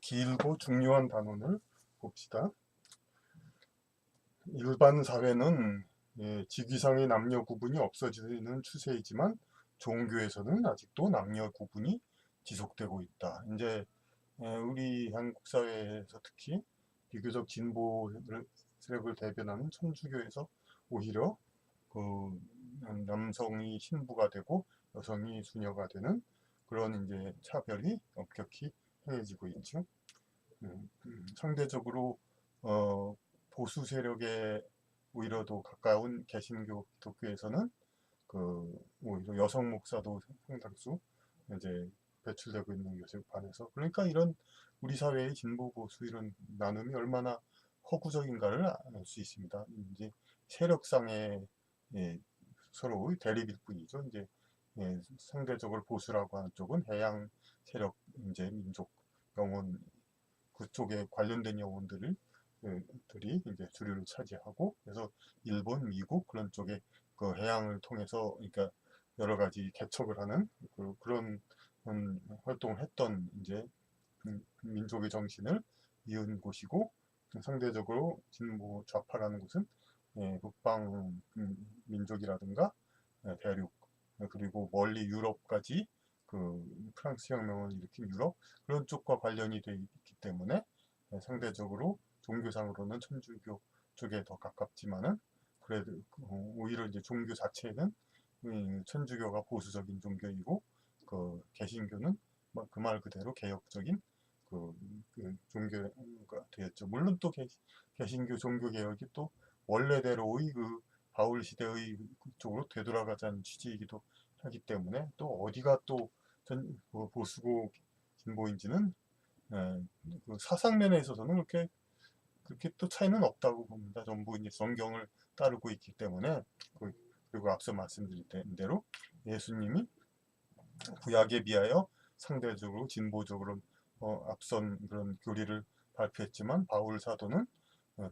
길고 중요한 단원을 봅시다. 일반 사회는 직위상의 남녀 구분이 없어지는 추세이지만 종교에서는 아직도 남녀 구분이 지속되고 있다. 이제 우리 한국 사회에서 특히 비교적 진보 세력을 대변하는 천주교에서 오히려 그 남성이 신부가 되고 여성이 수녀가 되는 그런 이제 차별이 엄격히 행해지고 있죠. 상대적으로 보수 세력에 오히려 더 가까운 개신교 기독교에서는 오히려 여성 목사도 상당수 이제 배출되고 있는 것에 반해서, 그러니까 이런 우리 사회의 진보 보수 이런 나눔이 얼마나 허구적인가를 알 수 있습니다. 이제 세력상의 서로의 대립일 뿐이죠. 이제 상대적으로 보수라고 하는 쪽은 해양 세력, 이제 민족 영혼, 그쪽에 관련된 영혼들이 이제 주류를 차지하고, 그래서 일본, 미국 그런 쪽에 그 해양을 통해서 그러니까 여러 가지 개척을 하는 그런 활동을 했던 이제 민족의 정신을 이은 곳이고, 상대적으로 진보 좌파라는 곳은 북방 민족이라든가 대륙, 그리고 멀리 유럽까지 프랑스 혁명을 일으킨 유럽 그런 쪽과 관련이 되어 있기 때문에 상대적으로 종교상으로는 천주교 쪽에 더 가깝지만은, 그래도 오히려 이제 종교 자체는 천주교가 보수적인 종교이고 개신교는 그 말 그대로 개혁적인 종교가 되었죠. 물론 또 개신교 종교 개혁이 또 원래대로의 바울 시대의 쪽으로 되돌아가자는 취지이기도 하기 때문에, 또 어디가 또 보수고 진보인지는 사상면에 있어서는 그렇게 또 차이는 없다고 봅니다. 전부 이제 성경을 따르고 있기 때문에. 그리고 앞서 말씀드린 대로 예수님이 구약에 비하여 상대적으로 진보적으로 앞선 그런 교리를 발표했지만, 바울 사도는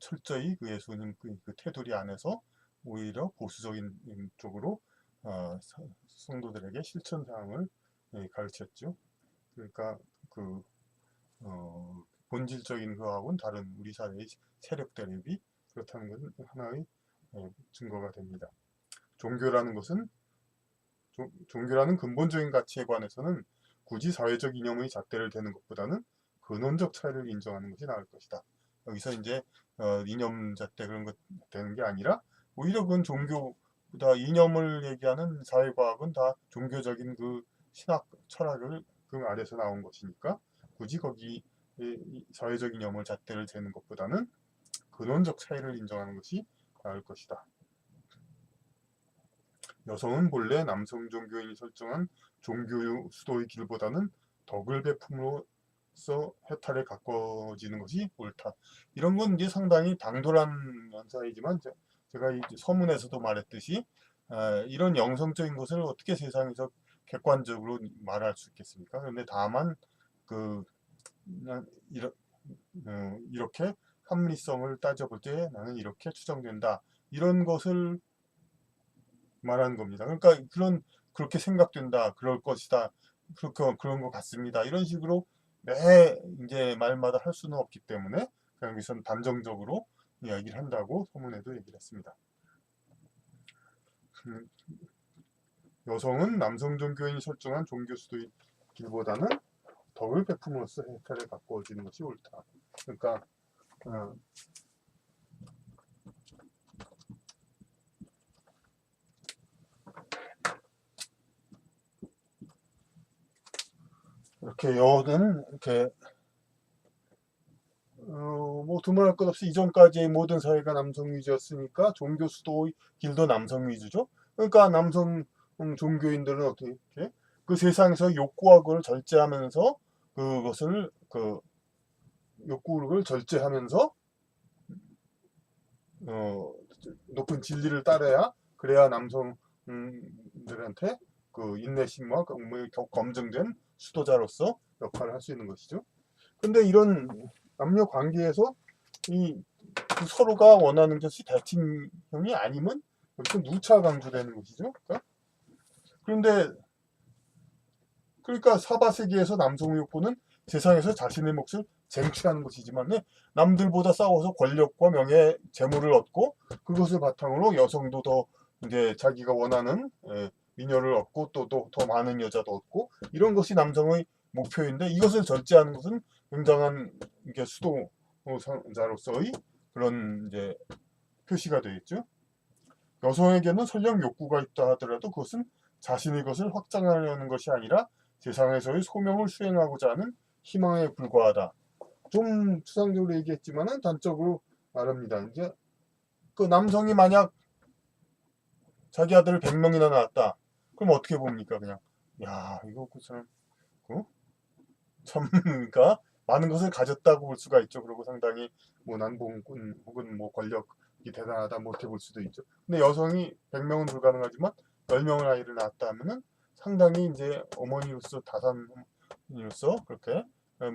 철저히 예수님 그 테두리 안에서 오히려 보수적인 쪽으로 성도들에게 실천 사항을 가르쳤죠. 그러니까 본질적인 그하고는 다른 우리 사회의 세력 대립이 그렇다는 것은 하나의 증거가 됩니다. 종교라는 것은 종교라는 근본적인 가치에 관해서는 굳이 사회적 이념의 잣대를 대는 것보다는 근원적 차이를 인정하는 것이 나을 것이다. 여기서 이제 이념 잣대 그런 것 되는 게 아니라, 오히려 그건 종교보다, 이념을 얘기하는 사회과학은 다 종교적인 신학 철학을 그 아래서 나온 것이니까 굳이 거기 사회적 이념을 잣대를 대는 것보다는 근원적 차이를 인정하는 것이 나을 것이다. 여성은 본래 남성 종교인이 설정한 종교 수도의 길보다는 덕을 베품으로써 해탈에 가까워지는 것이 옳다. 이런 건 이제 상당히 당돌한 현상이지만, 제가 이 서문에서도 말했듯이 이런 영성적인 것을 어떻게 세상에서 객관적으로 말할 수 있겠습니까? 그런데 다만 이렇게 합리성을 따져볼 때 나는 이렇게 추정된다, 이런 것을 말하는 겁니다. 그러니까 그렇게 생각된다, 그럴 것이다, 그런 것 같습니다, 이런 식으로 매 이제 말마다 할 수는 없기 때문에 그냥 여기서는 단정적으로 이야기를 한다고 소문에도 얘기를 했습니다. 여성은 남성 종교인이 설정한 종교 수도의 길보다는 덕을 베품으로써 해탈에 가까워지는 것이 옳다. 그러니까 이렇게 여는 이렇게 뭐 두말할 것 없이 이전까지의 모든 사회가 남성 위주였으니까 종교 수도의 길도 남성 위주죠. 그러니까 남성 종교인들은 어떻게 그 세상에서 욕구와 그걸 절제하면서 그것을 욕구를 절제하면서 높은 진리를 따라야, 그래야 남성들한테 인내심과 검증된 수도자로서 역할을 할 수 있는 것이죠. 근데 이런 남녀 관계에서 서로가 원하는 것이 대칭형이 아니면 여기서 누차 강조되는 것이죠. 그런데 그러니까 사바세계에서 남성의 욕구는 세상에서 자신의 몫을 쟁취하는 것이지만 남들보다 싸워서 권력과 명예, 재물을 얻고 그것을 바탕으로 여성도 더 이제 자기가 원하는 미녀를 얻고 또 더 많은 여자도 얻고 이런 것이 남성의 목표인데 이것을 절제하는 것은 굉장한 이게 수도자로서의 그런 이제 표시가 되겠죠. 여성에게는 설령 욕구가 있다 하더라도 그것은 자신의 것을 확장하려는 것이 아니라 세상에서의 소명을 수행하고자 하는 희망에 불과하다. 좀 추상적으로 얘기했지만은 단적으로 말합니다. 이제 그 남성이 만약 자기 아들을 100명이나 낳았다. 그럼 어떻게 봅니까? 그냥 야 이거 그 사람 참 그러니까 많은 것을 가졌다고 볼 수가 있죠. 그리고 상당히 뭐 난봉꾼 혹은 뭐 권력이 대단하다 뭐 이렇게 볼 수도 있죠. 근데 여성이 100명은 불가능하지만 10명의 아이를 낳았다 하면은 상당히 이제 어머니로서 다산으로서 그렇게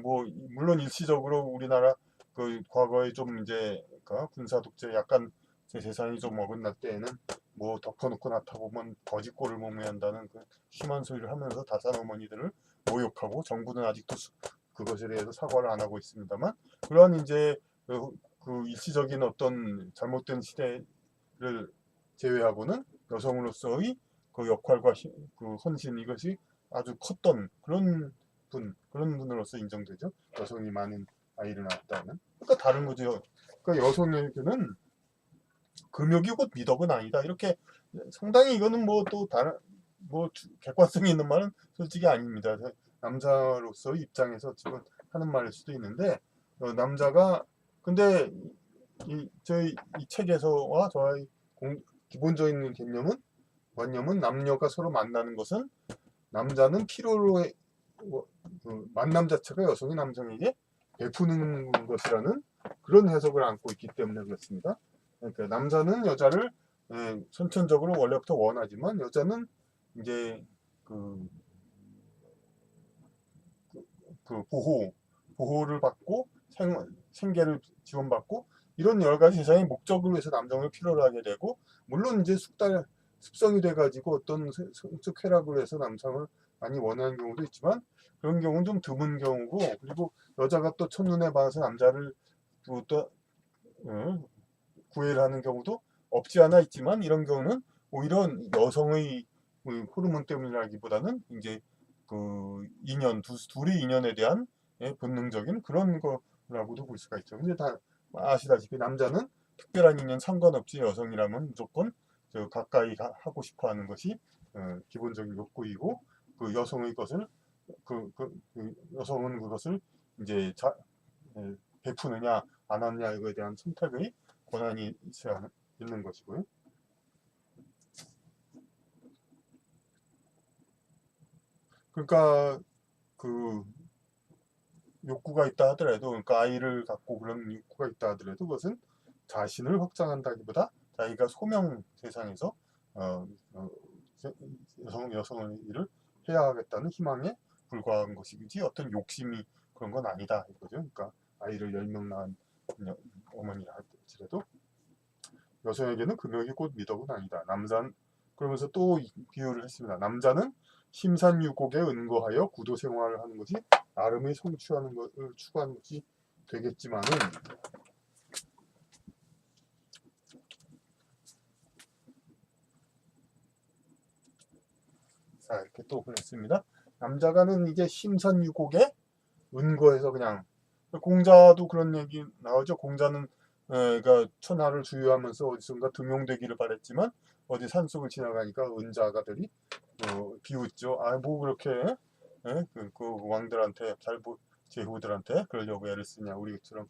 뭐 물론 일시적으로 우리나라 그 과거에 좀 이제 그 군사 독재 약간 제 세상이 좀 어긋날 때에는 뭐 덮어놓고 나타보면 거짓골을 목매한다는 그 심한 소리를 하면서 다산 어머니들을 모욕하고 정부는 아직도 그것에 대해서 사과를 안 하고 있습니다만 그런 이제 그 일시적인 어떤 잘못된 시대를 제외하고는 여성으로서의 그 역할과 그 헌신 이것이 아주 컸던 그런 분으로서 인정되죠. 여성이 많은 아이를 낳았다는. 그러니까 다른 거죠. 그러니까 여성에게는 금욕이 곧 미덕은 아니다. 이렇게 상당히 이거는 뭐 또 다른 뭐 객관성이 있는 말은 솔직히 아닙니다. 남자로서의 입장에서 지금 하는 말일 수도 있는데 남자가 근데 저희 이 책에서와 저의 기본적인 관념은 남녀가 서로 만나는 것은 남자는 필요로 그 만남 자체가 여성이 남성에게 베푸는 것이라는 그런 해석을 안고 있기 때문에 그렇습니다. 그러니까 남자는 여자를 선천적으로 원래부터 원하지만 여자는 이제 그 보호를 받고 생계를 지원받고 이런 여러 가지 세상의 목적을 위해서 남성을 필요로 하게 되고 물론 이제 습성이 돼가지고 어떤 성적 쾌락을 위해서 남성을 많이 원하는 경우도 있지만 그런 경우는 좀 드문 경우고 그리고 여자가 또 첫눈에 반해서 남자를 또 구애를 하는 경우도 없지 않아 있지만 이런 경우는 오히려 여성의 호르몬 때문이라기보다는 이제 그 둘의 인연에 대한 본능적인 그런 거라고도 볼 수가 있죠. 근데 다 아시다시피 남자는 특별한 인연 상관없이 여성이라면 무조건 가까이 하고 싶어 하는 것이 기본적인 욕구이고 그 여성의 것을 여성은 그것을 이제 베푸느냐 안 하느냐 이거에 대한 선택의 권한이 있어야 있는 것이고요. 그러니까 그 욕구가 있다 하더라도 그러니까 아이를 갖고 그런 욕구가 있다 하더라도 그것은 자신을 확장한다기보다 자기가 소명 세상에서 여성의 일을 해야 하겠다는 희망에 불과한 것이지 어떤 욕심이 그런 건 아니다 이거죠. 그러니까 아이를 10명 낳은 어머니라 할지라도 여성에게는 금욕이 곧 미덕은 아니다. 그러면서 또 비유를 했습니다. 남자는 심산유곡에 은거하여 구도 생활을 하는 것이 나름의 성취하는 것을 추구하는 것이 되겠지만은 자 이렇게 또 그랬습니다. 남자가는 이제 심산유곡에 은거해서 그냥 공자도 그런 얘기 나오죠. 공자는 그러니까 천하를 주유하면서 어디선가 등용되기를 바랬지만 어디 산속을 지나가니까 은자가들이 비웃죠. 아 뭐 그렇게 그 왕들한테 제후들한테 그러려고 애를 쓰냐 우리처럼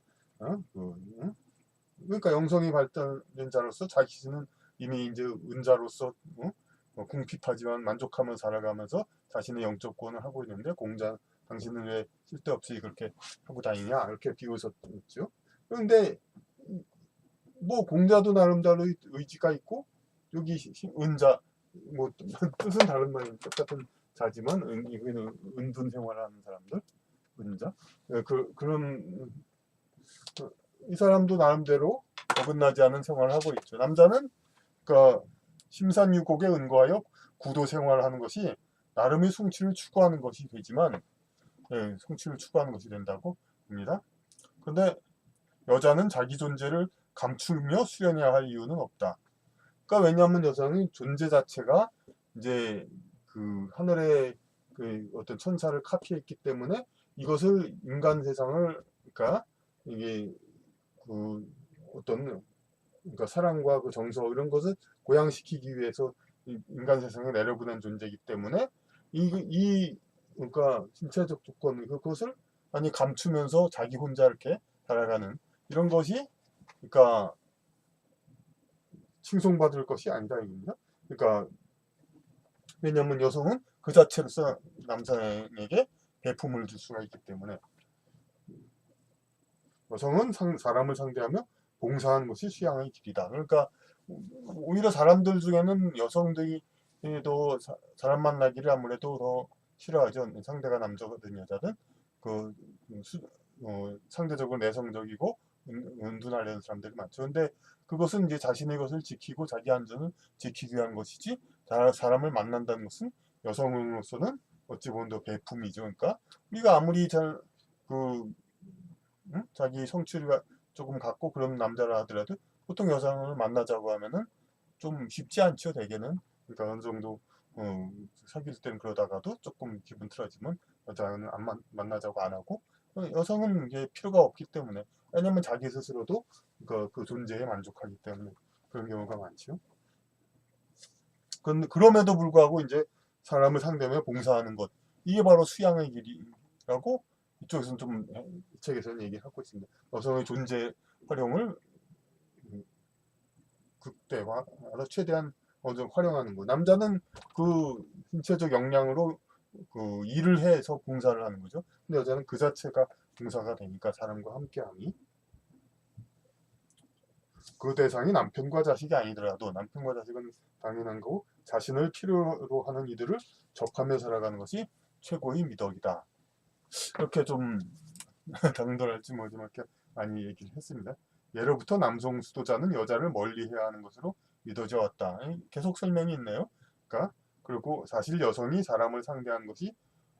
그러니까 영성이 발달된 자로서 자신은 이미 이제 은자로서 궁핍하지만 만족하며 살아가면서 자신의 영적 구원을 하고 있는데 공자 당신은 왜 쓸데없이 그렇게 하고 다니냐 이렇게 비웃었죠. 그런데 뭐 공자도 나름대로 의지가 있고 여기 은자 뭐 뜻은 다른 말이 똑같은 자지만 여기는 은둔 생활하는 사람들 은자 그런 이 사람도 나름대로 어긋나지 않은 생활을 하고 있죠. 남자는 그러니까 심산유곡에 은거하여 구도 생활을 하는 것이 나름의 성취를 추구하는 것이 되지만, 예, 성취를 추구하는 것이 된다고 봅니다. 그런데 여자는 자기 존재를 감추며 수련해야 할 이유는 없다. 그러니까 왜냐하면 여성의 존재 자체가 이제 그 하늘의 그 어떤 천사를 카피했기 때문에 이것을 인간 세상을, 그러니까 이게 그 어떤, 그러니까 사랑과 그 정서 이런 것을 고양시키기 위해서 인간 세상에 내려보낸 존재이기 때문에 그러니까 신체적 조건 그것을 많이 감추면서 자기 혼자 이렇게 살아가는 이런 것이, 그러니까 칭송받을 것이 아니다 이겁니다. 그러니까 왜냐하면 여성은 그 자체로서 남성에게 배품을 줄 수가 있기 때문에, 여성은 사람을 상대하며 봉사하는 것이 수양의 길이다. 그러니까 오히려 사람들 중에는 여성들이 더 사람 만나기를 아무래도 더 싫어하죠. 상대가 남자든 여자든 그 상대적으로 내성적이고 은둔하려는 사람들이 많죠. 근데 그것은 이제 자신의 것을 지키고 자기 안전을 지키기 위한 것이지, 사람을 만난다는 것은 여성으로서는 어찌 보면 더 배품이죠. 그러니까 우리가 아무리 자기 성취를 조금 갖고 그런 남자라 하더라도 보통 여성을 만나자고 하면은 좀 쉽지 않죠, 대개는. 그러니까 어느 정도 사귈 땐 그러다가도 조금 기분 틀어지면 여자는 안 만나자고 안 하고, 여성은 이게 필요가 없기 때문에, 왜냐면 자기 스스로도 그 존재에 만족하기 때문에 그런 경우가 많죠. 그럼에도 불구하고 이제 사람을 상대하며 봉사하는 것, 이게 바로 수양의 길이라고 이쪽에서는 좀, 이 책에서는 얘기하고 있습니다. 여성의 존재 활용을 극대화해서 최대한 어느 정도 활용하는 거. 남자는 그 신체적 역량으로 그 일을 해서 봉사를 하는 거죠. 근데 여자는 그 자체가 봉사가 되니까 사람과 함께함이, 그 대상이 남편과 자식이 아니더라도 남편과 자식은 당연한 거고 자신을 필요로 하는 이들을 접하며 살아가는 것이 최고의 미덕이다. 이렇게 좀 당돌할지 뭐지 이렇게 많이 얘기를 했습니다. 예로부터 남성 수도자는 여자를 멀리해야 하는 것으로 믿어져 왔다. 계속 설명이 있네요. 그러니까 그리고 사실 여성이 사람을 상대하는 것이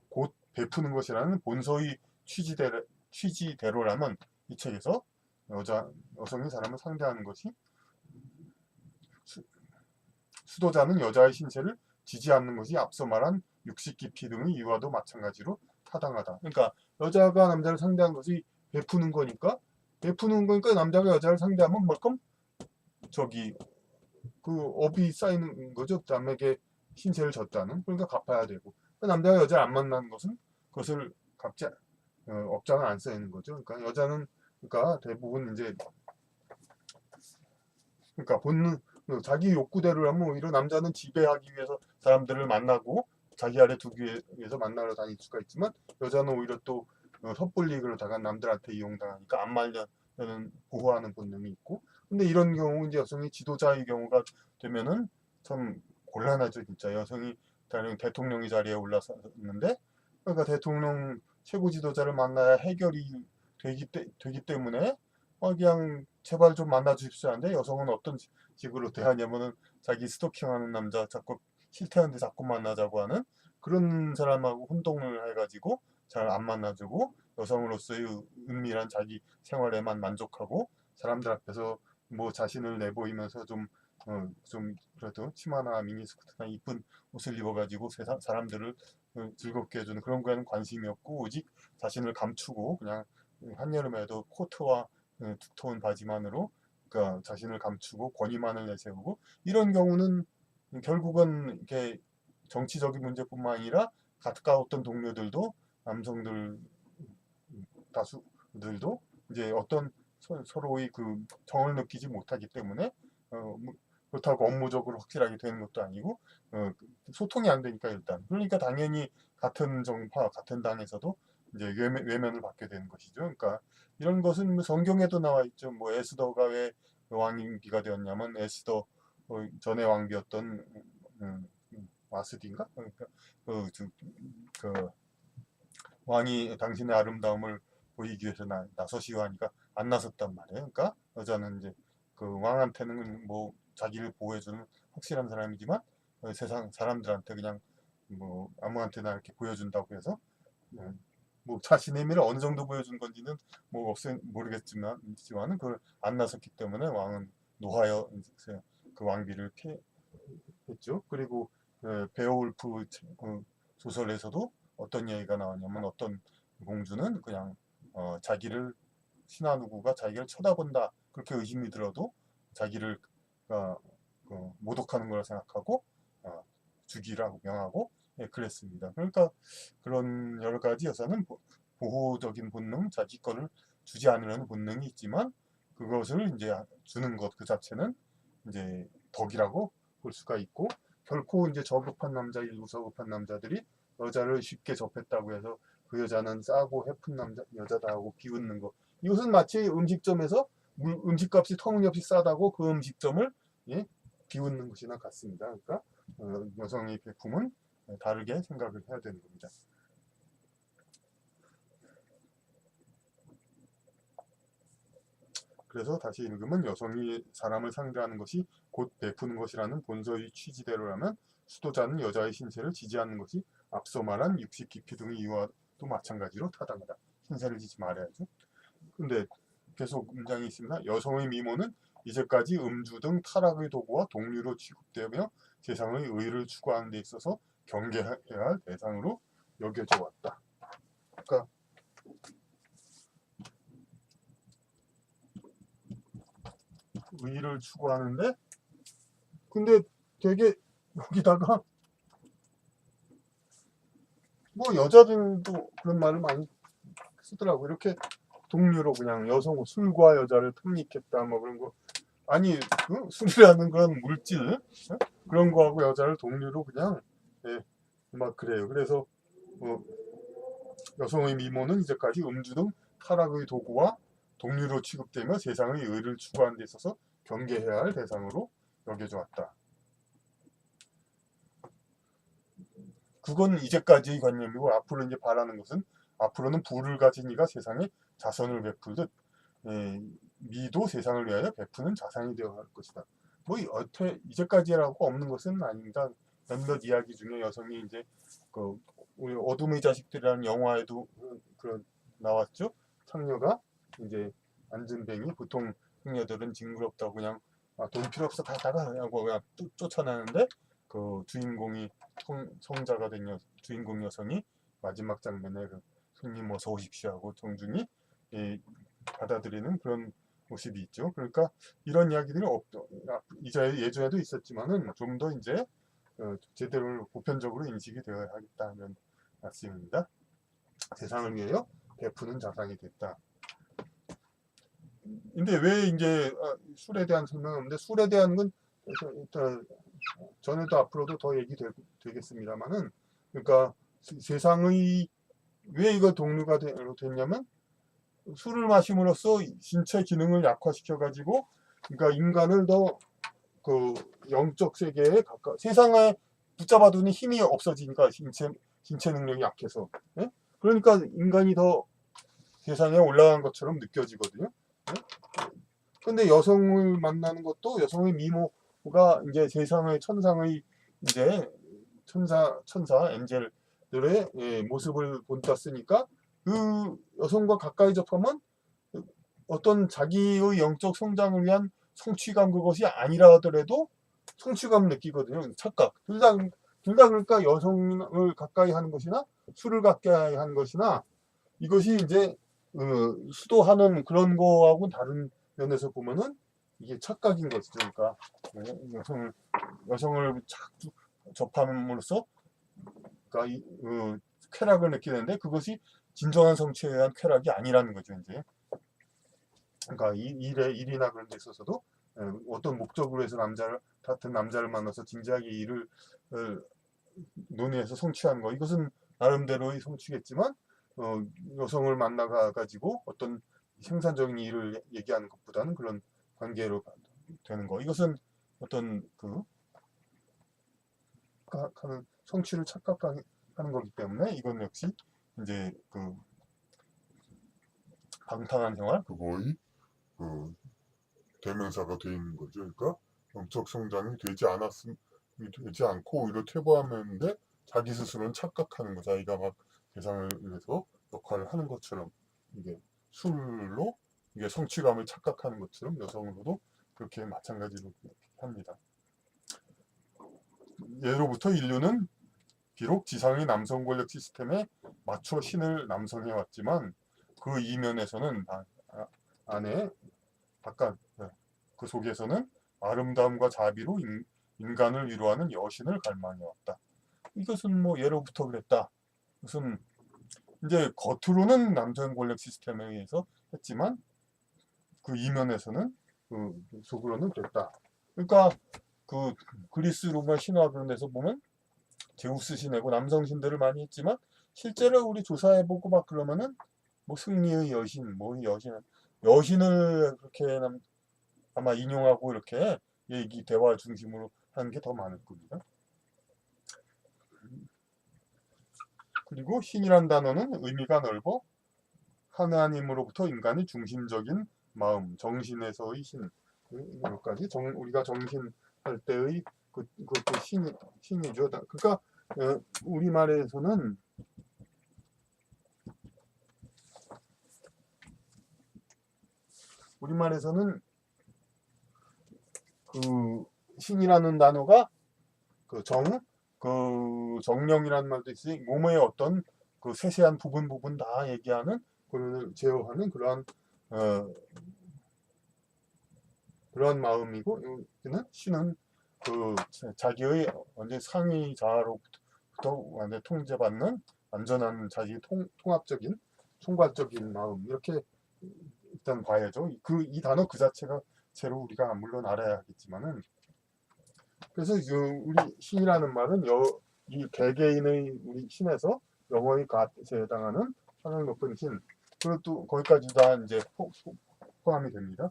곧 베푸는 것이라는 본서의 취지대로라면 이 책에서 여성이 사람을 상대하는 것이, 수도자는 여자의 신체를 지지 않는 것이 앞서 말한 육식 깊이 등의 이유와도 마찬가지로 타당하다. 그러니까 여자가 남자를 상대하는 것이 베푸는 거니까 남자가 여자를 상대하면 뭐끔 저기 그 업이 쌓이는 거죠. 남에게 신체를 졌다는. 그러니까 갚아야 되고, 남자가 여자를 안 만나는 것은 그것을 업장을 안 쌓이는 거죠. 그러니까 여자는, 그러니까 대부분 이제, 그러니까 본능, 자기 욕구대로 하면 오히려 남자는 지배하기 위해서 사람들을 만나고 자기 아래 두기 위해서 만나러 다닐 수가 있지만, 여자는 오히려 또 섣불리 그러다가 남들한테 이용당하니까 안 말려는 보호하는 본능이 있고. 근데 이런 경우 이제 여성이 지도자의 경우가 되면은 참 곤란하죠. 진짜 여성이 대통령의 자리에 올라섰는데, 그러니까 대통령 최고 지도자를 만나야 해결이 되기 때문에 그냥 제발 좀 만나 주십시오 하는데, 여성은 어떤 식으로 대하냐면은 자기 스토킹하는 남자 자꾸 싫다는데 자꾸 만나자고 하는 그런 사람하고 혼동을 해가지고 잘 안 만나주고, 여성으로서의 은밀한 자기 생활에만 만족하고 사람들 앞에서 뭐 자신을 내보이면서 좀 그래도 치마나 미니스커트나 이쁜 옷을 입어가지고 사람들을 즐겁게 해주는 그런 거에는 관심이 없고, 오직 자신을 감추고 그냥 한여름에도 코트와 두터운 바지만으로, 그러니까 자신을 감추고 권위만을 내세우고, 이런 경우는 결국은 이렇게 정치적인 문제뿐만 아니라 가까웠던 동료들도, 남성들 다수들도 이제 어떤 서로의 그 정을 느끼지 못하기 때문에, 그렇다고 업무적으로 확실하게 되는 것도 아니고, 소통이 안 되니까 일단, 그러니까 당연히 같은 정파 같은 당에서도 이제 외면을 받게 되는 것이죠. 그러니까 이런 것은 뭐 성경에도 나와 있죠. 뭐 에스더가 왜 왕비가 되었냐면, 에스더 전에 왕비였던 와스디인가? 그러니까 그 왕이 당신의 아름다움을 보이기 위해서 나서시오 하니까 안 나섰단 말이에요. 그러니까 여자는 이제 그 왕한테는 뭐 자기를 보호해주는 확실한 사람이지만 세상 사람들한테 그냥 뭐 아무한테나 이렇게 보여준다고 해서 뭐 자신의 힘을 어느 정도 보여준 건지는 뭐 모르겠지만은 그걸 안 나섰기 때문에 왕은 노하여 그 왕비를 피했죠. 그리고 베어울프 소설에서도 어떤 얘기가 나왔냐면 어떤 공주는 그냥 자기를 신하누구가 자기를 쳐다본다 그렇게 의심이 들어도 자기를 모독하는 걸 생각하고 죽이라고 명하고 그랬습니다. 그러니까 그런 여러 가지 여자는 보호적인 본능, 자기 거를 주지 않으려는 본능이 있지만 그것을 이제 주는 것 그 자체는 이제 덕이라고 볼 수가 있고 결코 이제 저급한 남자, 일부 저급한 남자들이 여자를 쉽게 접했다고 해서 그 여자는 싸고 해픈 여자다 하고 비웃는 거. 이것은 마치 음식점에서 음식값이 터무니없이 싸다고 그 음식점을 비웃는 것이나 같습니다. 그러니까 여성의 배품은 다르게 생각을 해야 되는 겁니다. 그래서 다시 읽으면 여성이 사람을 상대하는 것이 곧 베푸는 것이라는 본서의 취지대로라면 수도자는 여자의 신체를 지지 않는 것이 앞서 말한 육식 기피 등의 이유와도 마찬가지로 타당하다. 신세를 지지 말아야죠. 근데 계속 문장이 있습니다. 여성의 미모는 이제까지 음주 등 타락의 도구와 동류로 취급되며 세상의 의를 추구하는 데 있어서 경계해야 할 대상으로 여겨져 왔다. 그러니까 의를 추구하는데 근데 되게 여기다가 뭐 여자들도 그런 말을 많이 쓰더라고. 이렇게 동류로 그냥 여성 술과 여자를 탐닉했다 뭐 그런 거 아니 술이라는 그런 물질 그런 거하고 여자를 동류로 그냥 막 그래요. 그래서 여성의 미모는 이제까지 음주 등 타락의 도구와 동류로 취급되며 세상의 의를 추구하는 데 있어서 경계해야 할 대상으로 여겨져 왔다. 그건 이제까지의 관념이고 앞으로 이제 바라는 것은 앞으로는 부를 가진 이가 세상에 자선을 베풀듯 미도 세상을 위하여 베푸는 자산이 되어야 할 것이다. 뭐 이제까지라고 없는 것은 아닙니다. 몇몇 이야기 중에 여성이 이제 그 우리 어둠의 자식들이라는 영화에도 그런 나왔죠. 창녀가 이제 앉은 뱅이 보통 창녀들은 징그럽다고 그냥 돈 필요 없어 다 나가 하고 그냥 쫓아나는데 그 주인공이 성자가 된 주인공 여성이 마지막 장면에 그 손님 어서 오십시오 하고 정중히 받아들이는 그런 모습이 있죠. 그러니까 이런 이야기들이 예전에도 있었지만은 좀 더 이제 제대로 보편적으로 인식이 되어야 하겠다는 말씀입니다. 세상을 위하여 베푸는 자산이 됐다. 근데 왜 이제 술에 대한 설명인데 술에 대한 건 전에도 앞으로도 더 얘기되겠습니다만은 그러니까 세상의 왜 이거 동류가 됐냐면 술을 마심으로써 신체 기능을 약화시켜 가지고 그러니까 인간을 더 그 영적 세계에 세상에 붙잡아두는 힘이 없어지니까 신체 능력이 약해서 그러니까 인간이 더 세상에 올라간 것처럼 느껴지거든요. 근데 여성을 만나는 것도 여성의 미모가 이제 세상의 천상의 이제 천사 엔젤들의 모습을 본다 쓰니까 그 여성과 가까이 접하면 어떤 자기의 영적 성장을 위한 성취감 그것이 아니라 하더라도 성취감을 느끼거든요. 착각. 둘 다 그러니까 여성을 가까이 하는 것이나 술을 가까이 하는 것이나 이것이 이제 수도하는 그런 거하고 다른 면에서 보면은 이게 착각인 것이죠. 그러니까 여성을 접함으로써 그러니까 쾌락을 느끼는데 그것이 진정한 성취에 의한 쾌락이 아니라는 거죠. 이제 그러니까 일이나 그런 데 있어서도 어떤 목적으로 해서 같은 남자를 만나서 진지하게 일을 논의해서 성취하는 거 이것은 나름대로의 성취겠지만 여성을 만나가 가지고 어떤 생산적인 일을 얘기하는 것보다는 그런 관계로 되는 거 이것은 어떤 하는 성취를 착각하는 거기 때문에 이건 역시 이제 방탕한 생활 그거의 대명사가 되어 있는 거죠. 그러니까 영적 성장이 되지 않고 오히려 퇴보하는데 자기 스스로는 착각하는 거, 자기가 막 세상을 위해서 역할을 하는 것처럼, 이게 술로 이게 성취감을 착각하는 것처럼 여성으로도 그렇게 마찬가지로 합니다. 예로부터 인류는 비록 지상의 남성 권력 시스템에 맞춰 신을 남성해 왔지만 그 이면에서는 안에 바깥 그 속에서는 아름다움과 자비로 인간을 위로하는 여신을 갈망해 왔다. 이것은 뭐 예로부터 그랬다. 무슨 이제 겉으로는 남성 권력 시스템에 의해서 했지만 그 이면에서는 그 속으로는 그랬다. 그러니까 그 그리스 로마 신화 그런 데서 보면 제우스 신이고 남성 신들을 많이 했지만 실제로 우리 조사해보고 막 그러면은 뭐 승리의 여신, 뭐 여신을 그렇게 아마 인용하고 이렇게 얘기 대화 중심으로 하는 게 더 많을 겁니다. 그리고 신이란 단어는 의미가 넓어 하나님으로부터 인간의 중심적인 마음, 정신에서의 신, 여기까지 우리가 정신할 때의 그것도 신이죠. 그러니까 우리말에서는 그 신이라는 단어가 그 정령이라는 말도 있으니 몸의 어떤 그 세세한 부분 다 얘기하는 그걸 제어하는 그러한 마음이고, 여기는 신은 그 자기의 완전 상위 자아로부터 완전 통제받는 완전한 자기 통합적인 총괄적인 마음, 이렇게 일단 봐야죠. 이 단어 그 자체가 새로 우리가 물론 알아야 하겠지만은, 그래서 우리 신이라는 말은 이 개개인의 우리 신에서 영원히 갓에 해당하는 하늘 높은 신, 그것도 거기까지 다 이제 포함이 됩니다.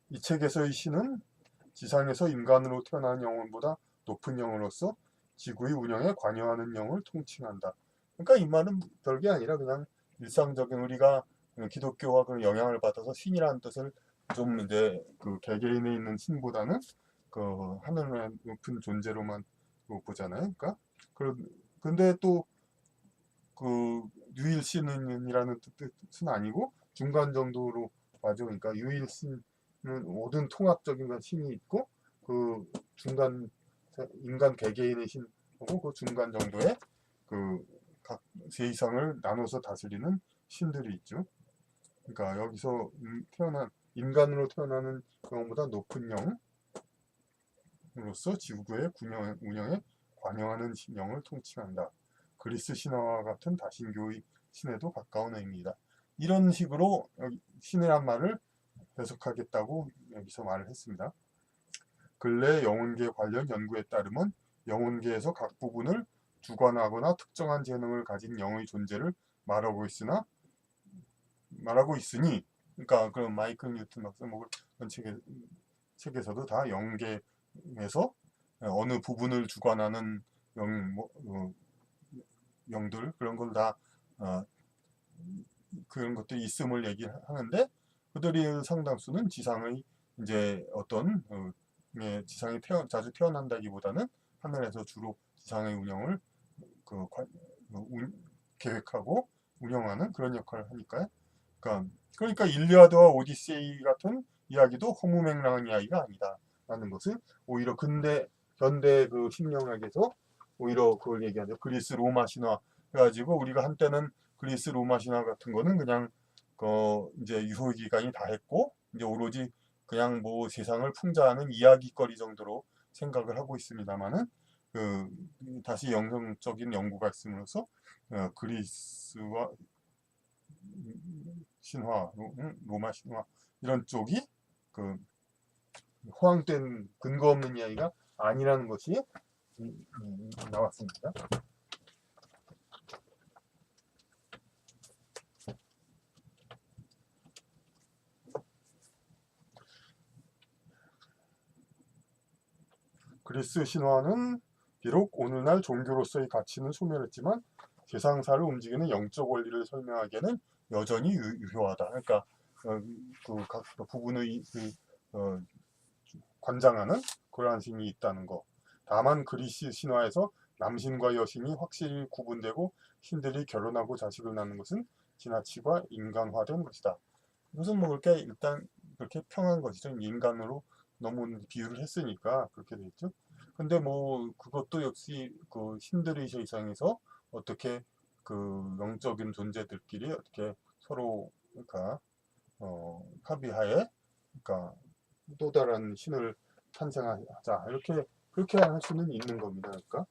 이 책에서의 신은 지상에서 인간으로 태어난 영혼보다 높은 영으로서 지구의 운영에 관여하는 영을 통칭한다. 그러니까 이 말은 별게 아니라 그냥 일상적인 우리가 기독교와 그 영향을 받아서 신이라는 뜻을 좀 이제 그 개개인에 있는 신보다는 그 하늘의 높은 존재로만 보잖아요. 그러니까 근데 또 그 유일신이라는 뜻은 아니고 중간 정도로 맞아. 그러니까 유일신 모든 통합적인 건 신이 있고 그 중간 인간 개개인의 신하고 그 중간 정도의 그 각 세이상을 나눠서 다스리는 신들이 있죠. 그러니까 여기서 인간으로 태어나는 영보다 높은 영으로서 지구의 운영에 관여하는 영을 통칭한다. 그리스 신화와 같은 다신교의 신에도 가까운 의미이다. 이런 식으로 신이란 말을 해석하겠다고 여기서 말을 했습니다. 근래 영혼계 관련 연구에 따르면 영혼계에서 각 부분을 주관하거나 특정한 재능을 가진 영의 존재를 말하고 있으니, 그러니까 그런 마이클 뉴턴 박사 그런 책에서도 다 영계에서 어느 부분을 주관하는 영들 그런 걸 다 그런 것들이 있음을 얘기하는데, 그들의 상당수는 지상의 이제 어떤 지상에 자주 태어난다기보다는 하늘에서 주로 지상의 운영을 계획하고 운영하는 그런 역할을 하니까요. 그러니까 일리아드와 오디세이 같은 이야기도 허무맹랑한 이야기가 아니다라는 것을 오히려 현대 그 심령학에서 오히려 그걸 얘기하죠. 그리스 로마 신화 해가지고 우리가 한때는 그리스 로마 신화 같은 거는 그냥 이제 유효기간이 다 했고 이제 오로지 그냥 뭐 세상을 풍자하는 이야기거리 정도로 생각을 하고 있습니다만은 다시 영성적인 연구가 있음으로써 그리스와 신화, 로마 신화 이런 쪽이 허황된 근거 없는 이야기가 아니라는 것이 나왔습니다. 그리스 신화는 비록 오늘날 종교로서의 가치는 소멸했지만 세상사를 움직이는 영적 원리를 설명하기에는 여전히 유효하다. 그러니까 각 부분의 관장하는 그러한 신이 있다는 거. 다만 그리스 신화에서 남신과 여신이 확실히 구분되고 신들이 결혼하고 자식을 낳는 것은 지나치고 인간화된 것이다. 이것은 뭐 그렇게 일단 그렇게 평한 것이죠. 인간으로 너무 비유를 했으니까 그렇게 되겠죠. 근데 뭐 그것도 역시 그 신들의 세상에서 어떻게 그 영적인 존재들끼리 어떻게 서로 그러니까 합의하에 그러니까 또 다른 신을 탄생하자 이렇게 그렇게 할 수는 있는 겁니다. 그러니까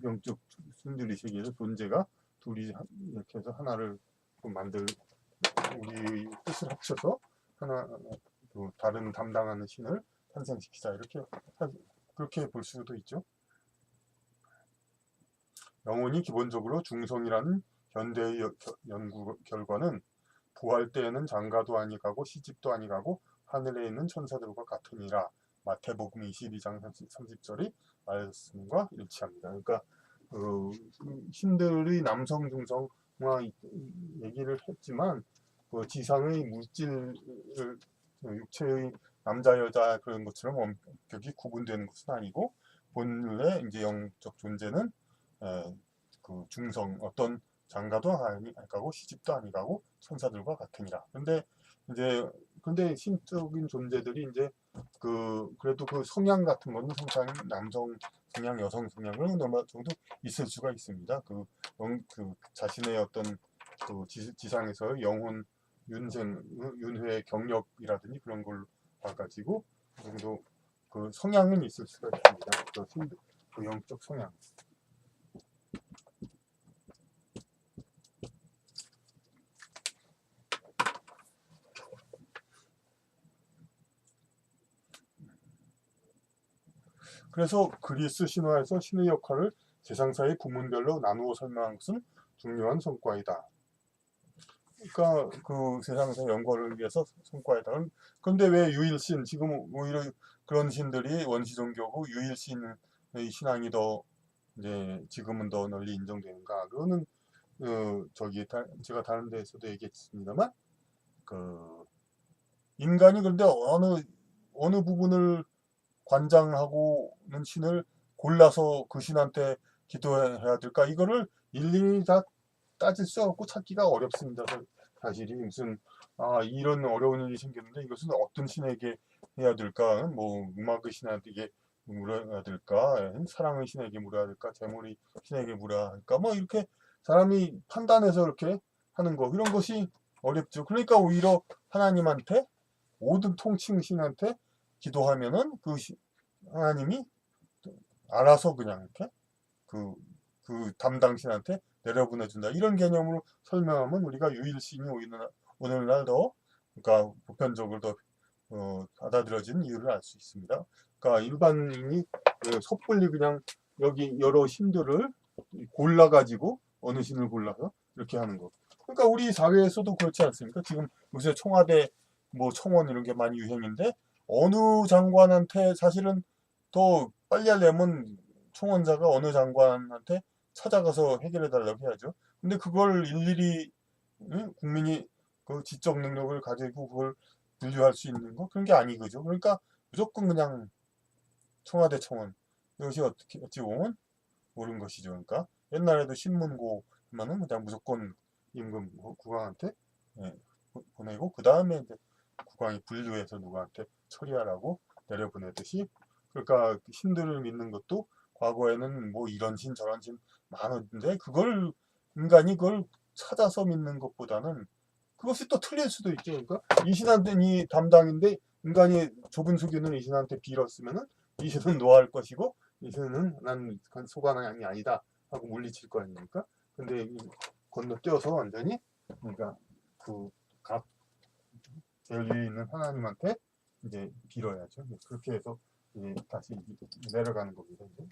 영적 신들의 세계에서 존재가 둘이 이렇게 해서 하나를 만들 우리 뜻을 합쳐서 하나 다른 담당하는 신을 탄생시키자 이렇게 그렇게 볼 수도 있죠. 영혼이 기본적으로 중성이라는 현대의 연구 결과는 부활 때에는 장가도 아니가고 시집도 아니가고 하늘에 있는 천사들과 같으니라. 마태복음 22장 30절이 말씀과 일치합니다. 그러니까 신들의 남성 중성화 얘기를 했지만 그 지상의 물질 육체의 남자 여자 그런 것처럼 엄격히 구분되는 것은 아니고 본래 이제 영적 존재는 그 중성 어떤 장가도 아니가고 시집도 아니가고 천사들과 같으니라. 근데 신적인 존재들이 이제 그래도 그 성향 같은 거는 성향 남성 성향 여성 성향은 어느 정도 있을 수가 있습니다. 그 자신의 어떤 그 지상에서 영혼 윤회 경력이라든지 그런 걸 봐가지고 그 정도 그 성향은 있을 수가 있습니다. 그 영적 성향. 그래서 그리스 신화에서 신의 역할을 세상사의 부문별로 나누어 설명한 것은 중요한 성과이다. 그러니까 그 세상사 연구를 위해서 성과이다. 그런데 왜 유일신 지금 오히려 그런 신들이 원시 종교고 유일신의 신앙이 더 이제 지금은 더 널리 인정되는가? 그거는 제가 다른 데에서도 얘기했습니다만 그 인간이 그런데 어느 부분을 관장하고는 신을 골라서 그 신한테 기도해야 될까? 이거를 일일이 다 따질 수 없고 찾기가 어렵습니다. 사실이 무슨 이런 어려운 일이 생겼는데 이것은 어떤 신에게 해야 될까? 뭐 음악의 신에게 물어야 될까? 사랑의 신에게 물어야 될까? 재물의 신에게 물어야 할까? 뭐 이렇게 사람이 판단해서 이렇게 하는 거 이런 것이 어렵죠. 그러니까 오히려 하나님한테 모든 통칭 신한테 기도하면은 하나님이 알아서 그냥 이렇게 그 담당 신한테 내려보내준다. 이런 개념으로 설명하면 우리가 유일신이 오늘날 더 그러니까 보편적으로 더 받아들여진 이유를 알 수 있습니다. 그러니까 일반인이 섣불리 그냥 여기 여러 신들을 골라가지고 어느 신을 골라서 이렇게 하는 거. 그러니까 우리 사회에서도 그렇지 않습니까? 지금 요새 청와대 뭐 청원 이런 게 많이 유행인데 어느 장관한테 사실은 더 빨리 하려면 청원자가 어느 장관한테 찾아가서 해결해 달라고 해야죠. 근데 그걸 일일이 국민이 그 지적 능력을 가지고 그걸 분류할 수 있는 거 그런 게 아니거죠. 그러니까 무조건 그냥 청와대 청원 이것이 어찌 보면 옳은 것이죠. 그러니까 옛날에도 신문고면은 그냥 무조건 임금 국왕한테 보내고 그 다음에 이제 국왕이 분류해서 누구한테 처리하라고 내려보내듯이 그러니까 신들을 믿는 것도 과거에는 뭐 이런 신 저런 신 많았는데 인간이 그걸 찾아서 믿는 것보다는 그것이 또 틀릴 수도 있죠. 그러니까 이 신한테는 이 담당인데 인간이 좁은 수기는 이 신한테 빌었으면은 이 신은 노할 것이고 이 신은 난 소관왕이 아니다 하고 물리칠 거 아닙니까? 근데 건너뛰어서 완전히 그러니까 각 제일 위에 있는 하나님한테 이제 빌어야죠. 그렇게 해서 이제 다시 내려가는 겁니다. 이제.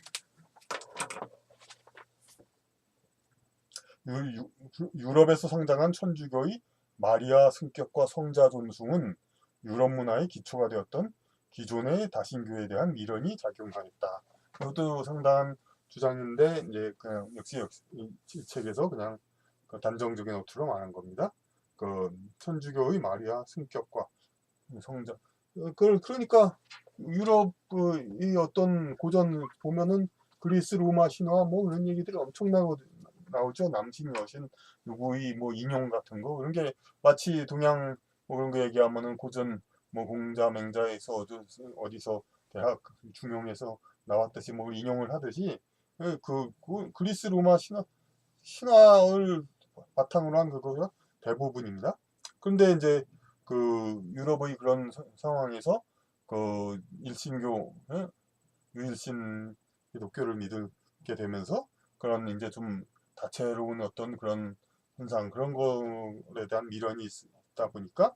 유럽에서 성장한 천주교의 마리아 승격과 성자 존숭은 유럽 문화의 기초가 되었던 기존의 다신교에 대한 미련이 작용하였다. 이것도 상당한 주장인데 이제 그냥 역시 이 책에서 그냥 그 단정적인 어투로 말한 겁니다. 그 천주교의 마리아 승격과 성자 그러니까 유럽 이 어떤 고전 보면은 그리스 로마 신화 뭐 그런 얘기들이 엄청 나오죠. 남신 여신 누구의 뭐 인용 같은 거 그런 게 마치 동양 뭐 그런 거 얘기하면은 고전 뭐 공자 맹자에서 어디서 대학 중용에서 나왔듯이 뭐 인용을 하듯이 그 그리스 로마 신화를 바탕으로 한 그거가 대부분입니다. 그런데 이제 그 유럽의 그런 상황에서 그 일신교 유일신 기독교를 믿게 되면서 그런 이제 좀 다채로운 어떤 그런 현상 그런 거에 대한 미련이 있다 보니까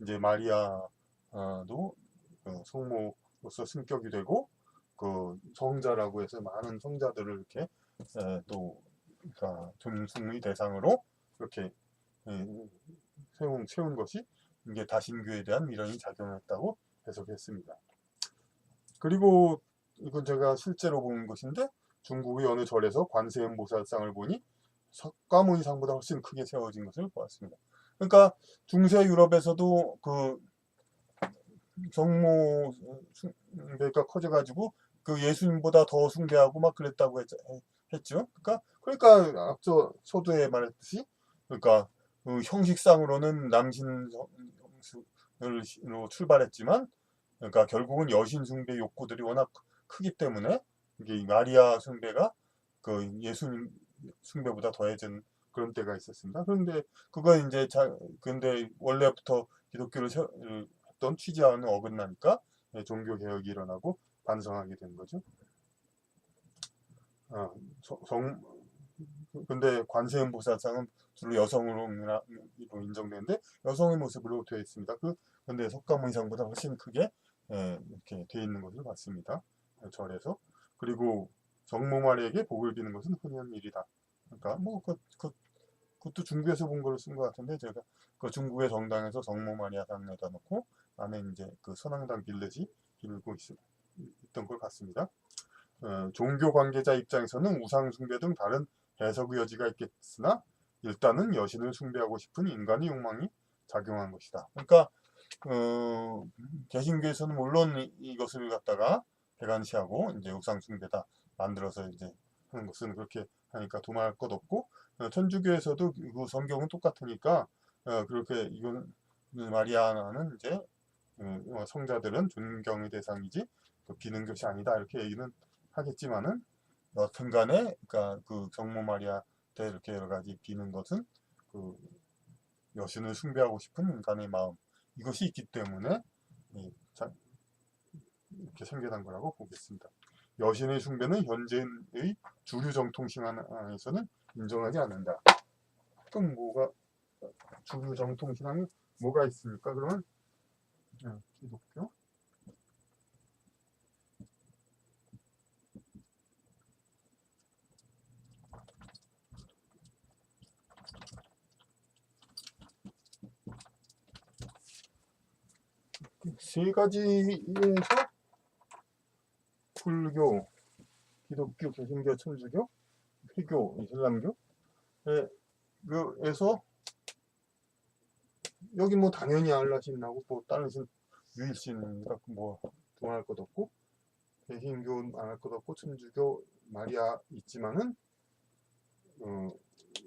이제 마리아도 성모로서 승격이 되고 그 성자라고 해서 많은 성자들을 이렇게 또 그러니까 존숭의 대상으로 이렇게 세운 것이 이게 다신교에 대한 미련이 작용했다고 해석했습니다. 그리고 이건 제가 실제로 본 것인데 중국의 어느 절에서 관세음보살상을 보니 석가모니상보다 훨씬 크게 세워진 것을 보았습니다. 그러니까 중세 유럽에서도 그 성모 숭배가 커져가지고 그 예수님보다 더 숭배하고 막 그랬다고 했죠. 그러니까 앞서 서두에 말했듯이 그러니까 그 형식상으로는 남신으로 출발했지만 그러니까 결국은 여신 숭배 욕구들이 워낙 크기 때문에 이게 마리아 숭배가 그 예수님 숭배보다 더해진 그런 때가 있었습니다. 그런데 그거 이제 근데 원래부터 기독교를 했던 취지와는 어긋나니까 종교 개혁이 일어나고 반성하게 된 거죠. 근데 관세음보살상은 주로 여성으로 인정되는데 여성의 모습으로 되어 있습니다. 근데 석가모니상보다 훨씬 크게 이렇게 되어 있는 것을 봤습니다. 절에서. 그리고 성모마리에게 복을 비는 것은 흔한 일이다. 그러니까 뭐 그것도 중국에서 본 걸로 쓴 것 같은데 제가 그 중국의 정당에서 성모마리아상 내다 놓고 안에 이제 그 선앙당 빌렛이 빌고 있던 걸 봤습니다. 종교 관계자 입장에서는 우상 숭배 등 다른 해석의 여지가 있겠으나 일단은 여신을 숭배하고 싶은 인간의 욕망이 작용한 것이다. 그러니까 개신교에서는 물론 이것을 갖다가 배관시하고 이제 우상 숭배다 만들어서 이제 하는 것은 그렇게 하니까 두말할 것 없고 천주교에서도 그 성경은 똑같으니까 그렇게 이건 마리아는 이제 성자들은 존경의 대상이지 비는 것이 아니다 이렇게 얘기는 하겠지만은 여튼간에 그러니까 그 성모 마리아 때 이렇게 여러 가지 비는 것은 그 여신을 숭배하고 싶은 인간의 마음 이것이 있기 때문에 이렇게 생겨난 거라고 보겠습니다. 여신의 숭배는 현재의 주류 정통 신앙에서는 인정하지 않는다. 그럼 뭐가 주류 정통 신앙이 뭐가 있습니까? 그러면 기독교 세 가지에서 불교, 기독교, 개신교, 천주교, 회교, 이슬람교에서 여기 뭐 당연히 알라신 나오고 뭐 다른 신 유일신 뭐 두말할 것 없고 개신교 안 할 것 없고 천주교 마리아 있지만은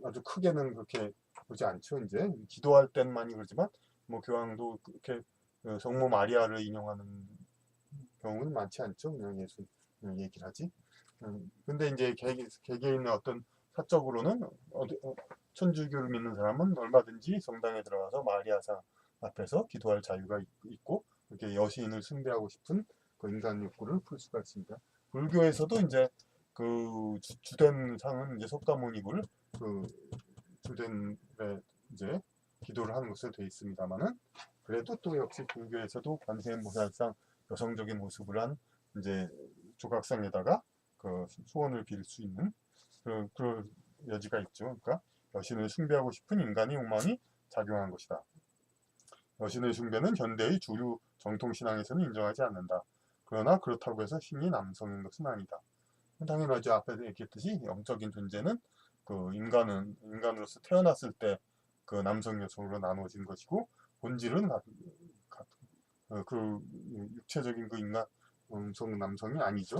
아주 크게는 그렇게 보지 않죠. 이제 기도할 때만이 그러지만 뭐 교황도 그렇게 성모 마리아를 인용하는 경우는 많지 않죠. 그냥 예수 얘기를 하지. 근데 이제 개개인의 어떤 사적으로는 천주교를 믿는 사람은 얼마든지 성당에 들어가서 마리아상 앞에서 기도할 자유가 있고 이렇게 여신을 숭배하고 싶은 그 인간 욕구를 풀 수가 있습니다. 불교에서도 이제 그 주된 상은 이제 석가모니불 그 주된에 이제 기도를 하는 것으로 되어 있습니다만은 그래도 또 역시 불교에서도 관세음보살상 여성적인 모습을 한 이제 조각상에다가 그 소원을 빌 수 있는 그런 여지가 있죠. 그러니까 여신을 숭배하고 싶은 인간의 욕망이 작용한 것이다. 여신의 숭배는 현대의 주류 정통신앙에서는 인정하지 않는다. 그러나 그렇다고 해서 신이 남성인 것은 아니다. 당연하죠. 앞에 얘기했듯이 영적인 존재는 그 인간으로서 태어났을 때 그 남성 여성으로 나누어진 것이고 본질은 그 육체적인 그 인간 남성이 아니죠.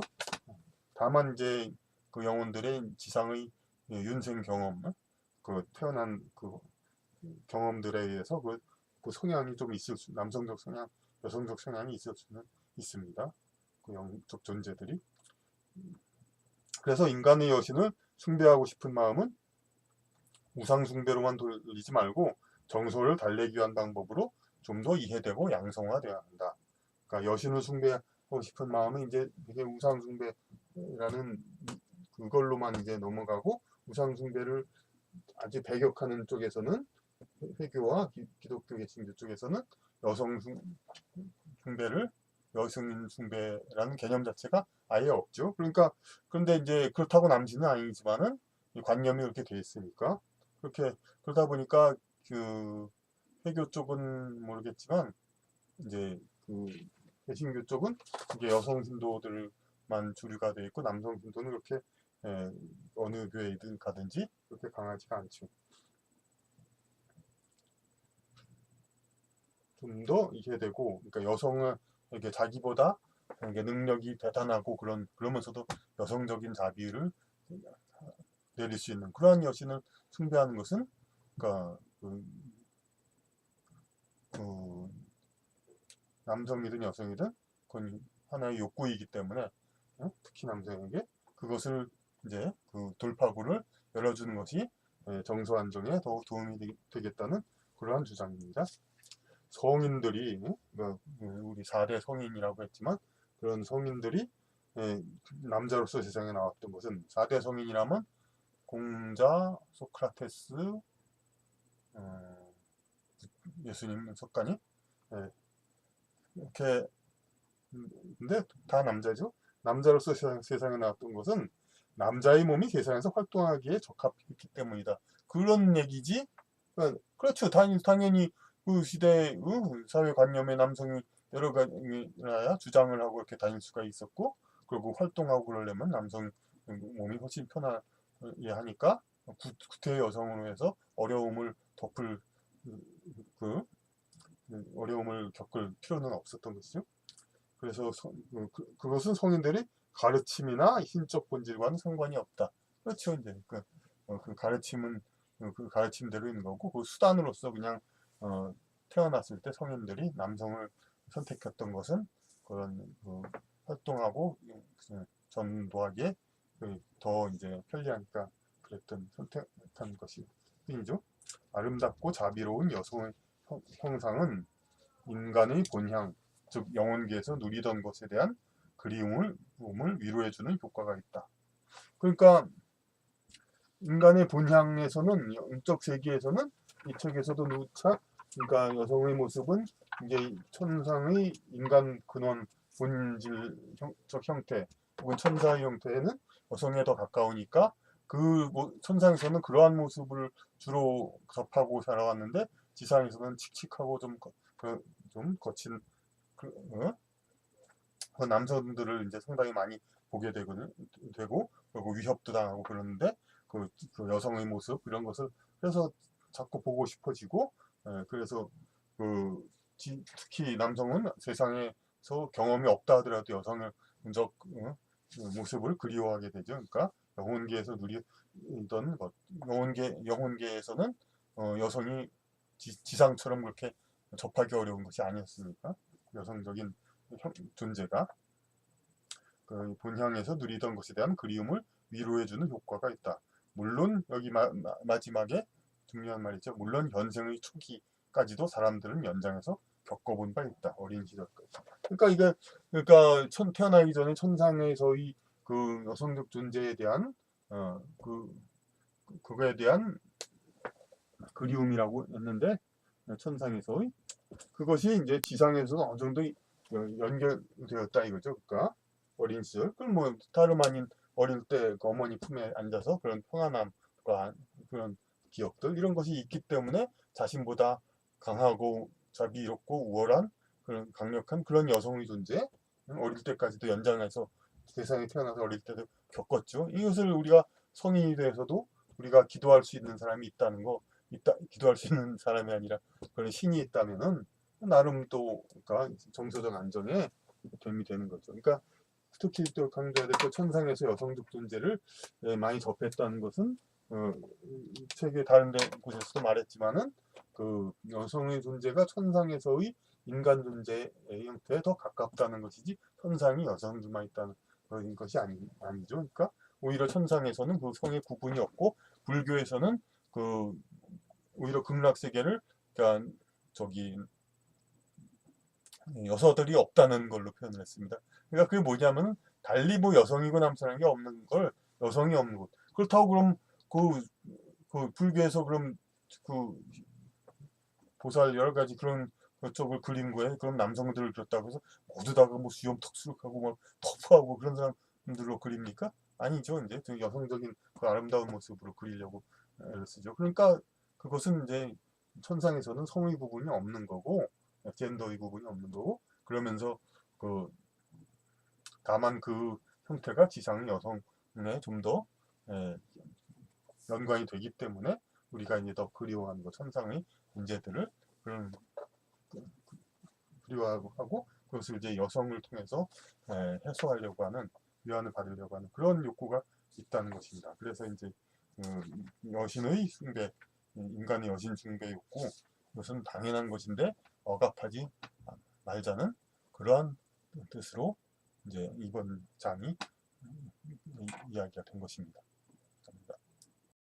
다만 이제 그 영혼들의 지상의 윤생 경험, 그 태어난 그 경험들에 의해서 그 성향이 좀 있을 수, 남성적 성향, 여성적 성향이 있을 수는 있습니다. 그 영적 존재들이. 그래서 인간의 여신을 숭배하고 싶은 마음은 우상 숭배로만 돌리지 말고 정서를 달래기 위한 방법으로 좀 더 이해되고 양성화되어야 한다. 그러니까 여신을 숭배하고 싶은 마음은 이제 되게 우상 숭배라는 그걸로만 이제 넘어가고, 우상 숭배를 아주 배격하는 쪽에서는, 회교와 기독교 개신교 쪽에서는 여성 숭배를, 여성 숭배라는 개념 자체가 아예 없죠. 그러니까 그런데 이제 그렇다고 남신은 아니지만은 관념이 그렇게 돼 있으니까, 그렇게 그러다 보니까 그 회교 쪽은 모르겠지만 이제 그 개신교 쪽은 이제 여성 신도들만 주류가 돼 있고, 남성 신도는 그렇게 어느 교회이든 가든지 그렇게 강하지가 않죠. 좀 더 이해되고, 그러니까 여성은 이렇게 자기보다 이게 능력이 대단하고 그러면서도 여성적인 자비를 내릴 수 있는 그러한 여신을 숭배하는 것은, 그러니까 그 남성이든 여성이든 그건 하나의 욕구이기 때문에, 특히 남성에게 그것을 이제 그 돌파구를 열어주는 것이 정서 안정에 더욱 도움이 되겠다는 그러한 주장입니다. 성인들이, 그러니까 우리 4대 성인이라고 했지만, 그런 성인들이 남자로서 세상에 나왔던 것은, 4대 성인이라면 공자, 소크라테스, 예수님, 석가님, 이렇게. 근데 다 남자죠. 남자로서 세상에 나왔던 것은 남자의 몸이 세상에서 활동하기에 적합했기 때문이다. 그런 얘기지. 그렇죠. 당연히 그 시대의 사회관념의 남성이 여러 가지야 주장을 하고 이렇게 다닐 수가 있었고, 그리고 활동하고 그러려면 남성 몸이 훨씬 편하게 하니까 구태 여성으로 해서 어려움을 덮을 그 어려움을 겪을 필요는 없었던 것이죠. 그래서 그것은 성인들이 가르침이나 신적 본질과는 상관이 없다. 그렇죠. 이제 그 가르침은 그 가르침대로 있는 거고, 그 수단으로서 그냥 태어났을 때 성인들이 남성을 선택했던 것은 그런 활동하고 전도하기에 더 이제 편리하니까 그랬던 선택한 것이 뿐이죠. 아름답고 자비로운 여성의 형상은 인간의 본향, 즉 영혼계에서 누리던 것에 대한 그리움을 위로해주는 효과가 있다. 그러니까 인간의 본향에서는, 영적 세계에서는 이 책에서도 누차, 그러니까 여성의 모습은 이제 천상의 인간 근원 본질적 형태 혹은 천사의 형태는 여성에 더 가까우니까, 그 천상에서는 그러한 모습을 주로 접하고 살아왔는데, 지상에서는 칙칙하고 좀 거친 그 남성들을 이제 상당히 많이 보게 되고 그리고 위협도 당하고 그러는데, 그 여성의 모습 이런 것을 그래서 자꾸 보고 싶어지고, 그래서 특히 남성은 세상에서 경험이 없다 하더라도 여성의 모습을 그리워하게 되죠. 그러니까 영혼계에서 누리던 것, 영혼계에서는 여성이 지상처럼 그렇게 접하기 어려운 것이 아니었습니까? 여성적인 존재가 그 본향에서 누리던 것에 대한 그리움을 위로해주는 효과가 있다. 물론 여기 마지막에 중요한 말이죠. 물론 현생의 초기까지도 사람들은 연장해서 겪어본 바 있다. 어린 시절까지. 그러니까 태어나기 전에 천상에서의 그 여성적 존재에 대한 그거에 대한 그리움이라고 했는데, 천상에서의 그것이 이제 지상에서는 어느 정도 연결되었다 이거죠. 그러니까 어린 시절, 그럼 뭐 다름 아닌 어릴 때 그 어머니 품에 앉아서 그런 평안함과 그런 기억들 이런 것이 있기 때문에 자신보다 강하고 자비롭고 우월한 그런 강력한 그런 여성의 존재, 어릴 때까지도 연장해서 세상에 태어나서 어릴 때도 겪었죠. 이것을 우리가 성인이 돼서도 우리가 기도할 수 있는 사람이 있다는 거, 기도할 수 있는 사람이 아니라 그런 신이 있다면은 나름 또 그러니까 정서적 안정에 도움이 되는 거죠. 그러니까 특히 또 강조해야 될 그 천상에서 여성적 존재를 많이 접했다는 것은 책의 다른 데 곳에서도 말했지만은 그 여성의 존재가 천상에서의 인간 존재의 형태에 더 가깝다는 것이지 천상이 여성들만 있다는 그런 것이 아니죠. 그러니까 오히려 천상에서는 그 성의 구분이 없고 불교에서는 그 오히려 극락세계를 그러니까 저기 여서들이 없다는 걸로 표현을 했습니다. 그러니까 그게 뭐냐면 달리 뭐 여성이고 남성이라는 게 없는 걸 여성이 없는 것. 그렇다고 그럼 그 불교에서 그럼 그 보살 여러 가지 그런 그쪽을 그린 거에 그럼 남성들을 그렸다고 해서 모두 다가 뭐 수염 턱수룩하고 뭐 터프하고 그런 사람들로 그립니까? 아니죠. 이제 그 여성적인 그 아름다운 모습으로 그리려고 애를 쓰죠. 그러니까 그것은 이제 천상에서는 성의 구분이 없는 거고 젠더의 구분이 없는 거고 그러면서 그 다만 그 형태가 지상의 여성에 좀 더 연관이 되기 때문에 우리가 이제 더 그리워하는 거 천상의 문제들을 그런 그리워하고 그것을 이제 여성을 통해서 해소하려고 하는 위안을 받으려고 하는 그런 욕구가 있다는 것입니다. 그래서 이제 여신의 숭배, 인간의 여신 숭배 욕구 이것은 당연한 것인데 억압하지 말자는 그러한 뜻으로 이제 이번 장이 이야기가 된 것입니다.